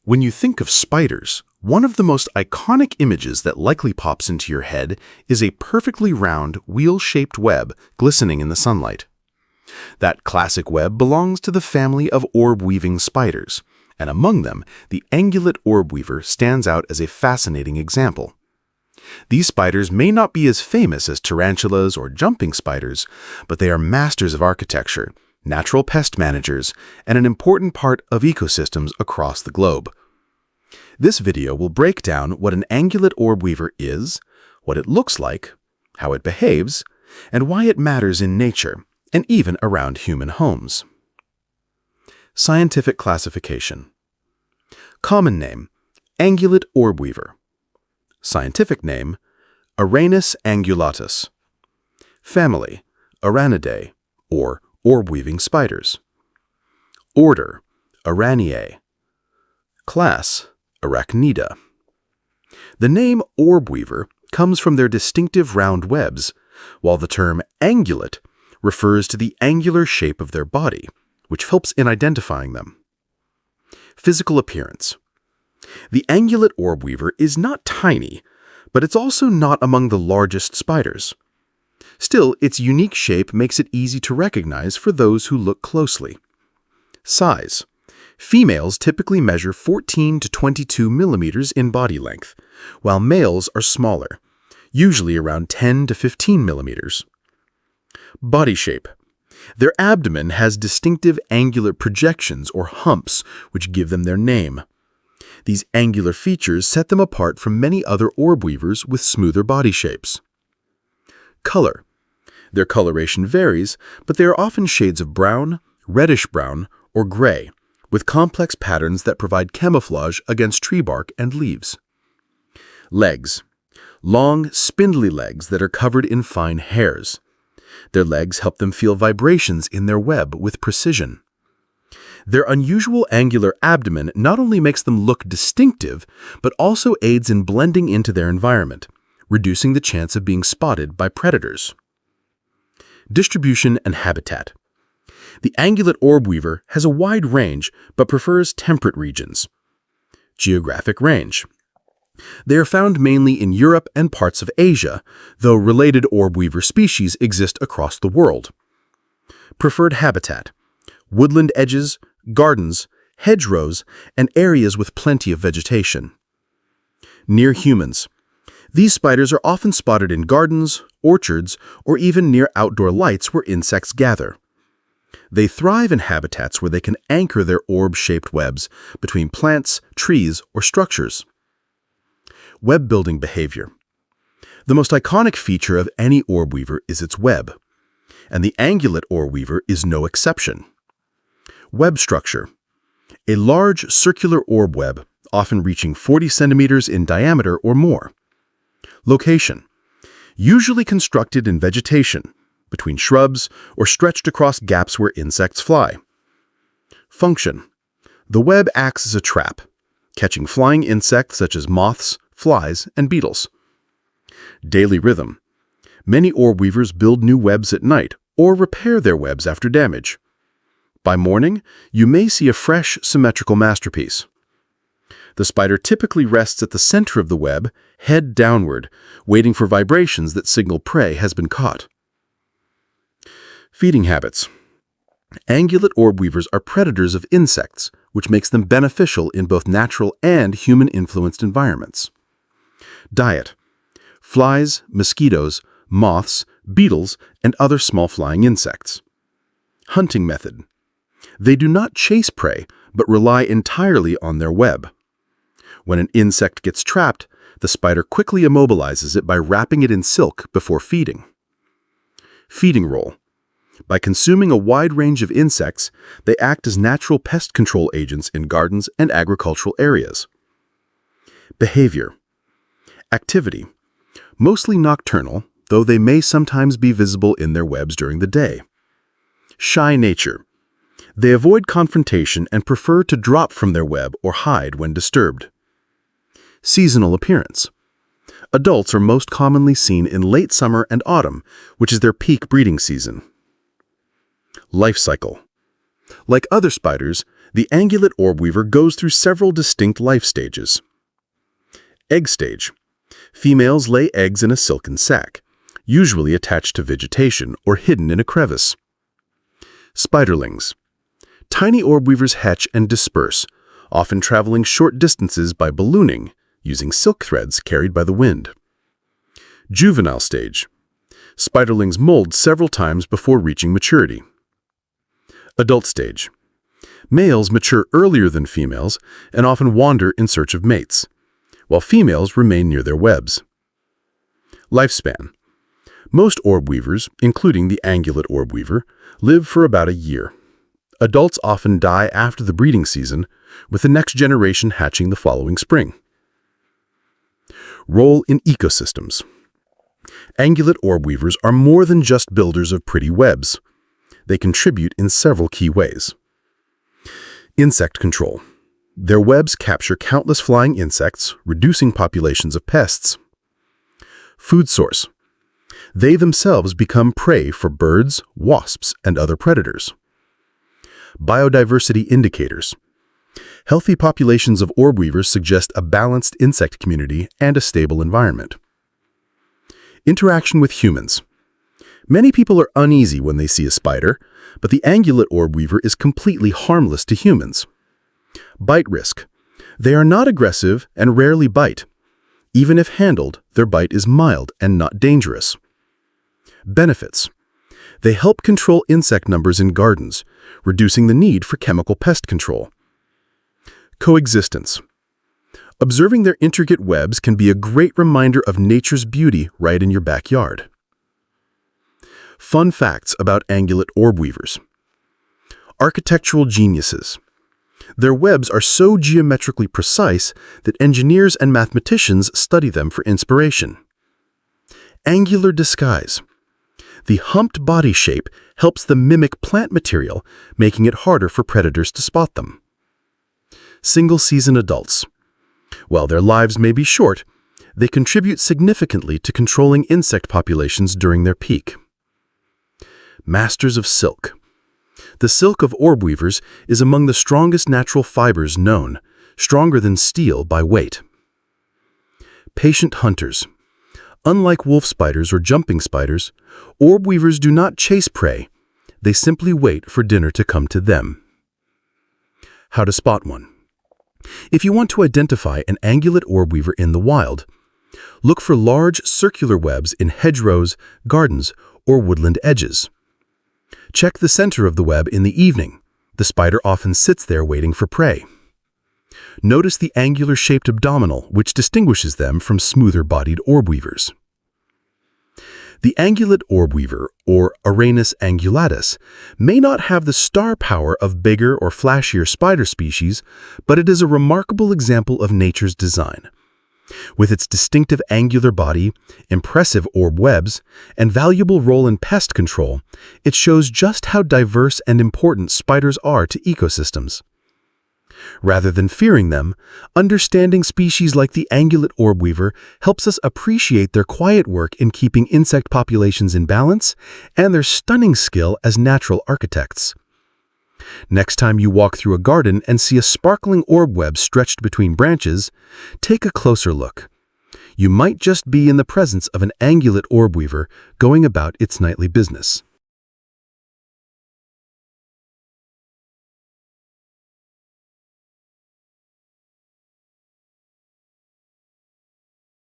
When you think of spiders, one of the most iconic images that likely pops into your head is a perfectly round, wheel-shaped web glistening in the sunlight. That classic web belongs to the family of orb-weaving spiders, and among them, the Angulate Orbweaver stands out as a fascinating example. These spiders may not be as famous as tarantulas or jumping spiders, but they are masters of architecture, natural pest managers, and an important part of ecosystems across the globe. This video will break down what an Angulate Orbweaver is, what it looks like, how it behaves, and why it matters in nature, and even around human homes. Scientific classification. Common name, Angulate Orbweaver. Scientific name, Arachnid angulatus. Family, Arachnidae, or orb-weaving spiders. Order, Arachnidae. Class, Arachnida. The name Orbweaver comes from their distinctive round webs, while the term angulate refers to the angular shape of their body, which helps in identifying them. Physical appearance. The Angulate Orbweaver is not tiny, but it's also not among the largest spiders. Still, its unique shape makes it easy to recognize for those who look closely. Size. Females typically measure 14 to 22 millimeters in body length, while males are smaller, usually around 10 to 15 millimeters. Body shape. Their abdomen has distinctive angular projections or humps, which give them their name. These angular features set them apart from many other orb-weavers with smoother body shapes. Color. Their coloration varies, but they are often shades of brown, reddish-brown, or gray, with complex patterns that provide camouflage against tree bark and leaves. Legs. Long, spindly legs that are covered in fine hairs. Their legs help them feel vibrations in their web with precision. Their unusual angular abdomen not only makes them look distinctive, but also aids in blending into their environment, reducing the chance of being spotted by predators. Distribution and habitat. The Angulate Orbweaver has a wide range, but prefers temperate regions. Geographic range. They are found mainly in Europe and parts of Asia, though related Orbweaver species exist across the world. Preferred habitat. Woodland edges, gardens, hedgerows, and areas with plenty of vegetation. Near humans. These spiders are often spotted in gardens, orchards, or even near outdoor lights where insects gather. They thrive in habitats where they can anchor their orb-shaped webs between plants, trees, or structures. Web-building behavior. The most iconic feature of any orbweaver is its web, and the Angulate Orbweaver is no exception. Web structure. A large circular orb web, often reaching 40 centimeters in diameter or more. Location. Usually constructed in vegetation, between shrubs, or stretched across gaps where insects fly. Function. The web acts as a trap, catching flying insects such as moths, flies, and beetles. Daily rhythm. Many orbweavers build new webs at night or repair their webs after damage. By morning, you may see a fresh, symmetrical masterpiece. The spider typically rests at the center of the web, head downward, waiting for vibrations that signal prey has been caught. Feeding habits. Angulate orbweavers are predators of insects, which makes them beneficial in both natural and human-influenced environments. Diet. Flies, mosquitoes, moths, beetles, and other small flying insects. Hunting method. They do not chase prey, but rely entirely on their web. When an insect gets trapped, the spider quickly immobilizes it by wrapping it in silk before feeding. Feeding role. By consuming a wide range of insects, they act as natural pest control agents in gardens and agricultural areas. Behavior. Activity. Mostly nocturnal, though they may sometimes be visible in their webs during the day. Shy nature. They avoid confrontation and prefer to drop from their web or hide when disturbed. Seasonal appearance. Adults are most commonly seen in late summer and autumn, which is their peak breeding season. Life cycle. Like other spiders, The Angulate Orbweaver goes through several distinct life stages. Egg stage. Females lay eggs in a silken sac, usually attached to vegetation or hidden in a crevice. Spiderlings. Tiny orbweavers hatch and disperse, often traveling short distances by ballooning, using silk threads carried by the wind. Juvenile stage. Spiderlings mold several times before reaching maturity. Adult stage. Males mature earlier than females and often wander in search of mates, while females remain near their webs. Lifespan. Most orbweavers, including the Angulate Orbweaver, live for about a year. Adults often die after the breeding season, with the next generation hatching the following spring. Role in ecosystems. Angulate orbweavers are more than just builders of pretty webs. They contribute in several key ways. Insect control. Their webs capture countless flying insects, reducing populations of pests. Food source. They themselves become prey for birds, wasps, and other predators. Biodiversity indicators. Healthy populations of orbweavers suggest a balanced insect community and a stable environment. Interaction with humans. Many people are uneasy when they see a spider, but the Angulate Orbweaver is completely harmless to humans. Bite risk. They are not aggressive and rarely bite. Even if handled, their bite is mild and not dangerous. Benefits. They help control insect numbers in gardens, reducing the need for chemical pest control. Coexistence. Observing their intricate webs can be a great reminder of nature's beauty right in your backyard. Fun facts about Angulate Orbweavers. Architectural geniuses. Their webs are so geometrically precise that engineers and mathematicians study them for inspiration. Angular disguise. The humped body shape helps them mimic plant material, making it harder for predators to spot them. Single-season adults. While their lives may be short, they contribute significantly to controlling insect populations during their peak. Masters of silk. The silk of orbweavers is among the strongest natural fibers known, stronger than steel by weight. Patient hunters. Unlike wolf spiders or jumping spiders, orbweavers do not chase prey. They simply wait for dinner to come to them. How to spot one. If you want to identify an Angulate Orbweaver in the wild, look for large circular webs in hedgerows, gardens, or woodland edges. Check the center of the web in the evening. The spider often sits there waiting for prey. Notice the angular-shaped abdominal, which distinguishes them from smoother-bodied orbweavers. The Angulate Orbweaver, or Arachnid angulatus, may not have the star power of bigger or flashier spider species, but it is a remarkable example of nature's design. With its distinctive angular body, impressive orb webs, and valuable role in pest control, it shows just how diverse and important spiders are to ecosystems. Rather than fearing them, understanding species like the Angulate Orbweaver helps us appreciate their quiet work in keeping insect populations in balance and their stunning skill as natural architects. Next time you walk through a garden and see a sparkling orb web stretched between branches, take a closer look. You might just be in the presence of an Angulate Orbweaver going about its nightly business.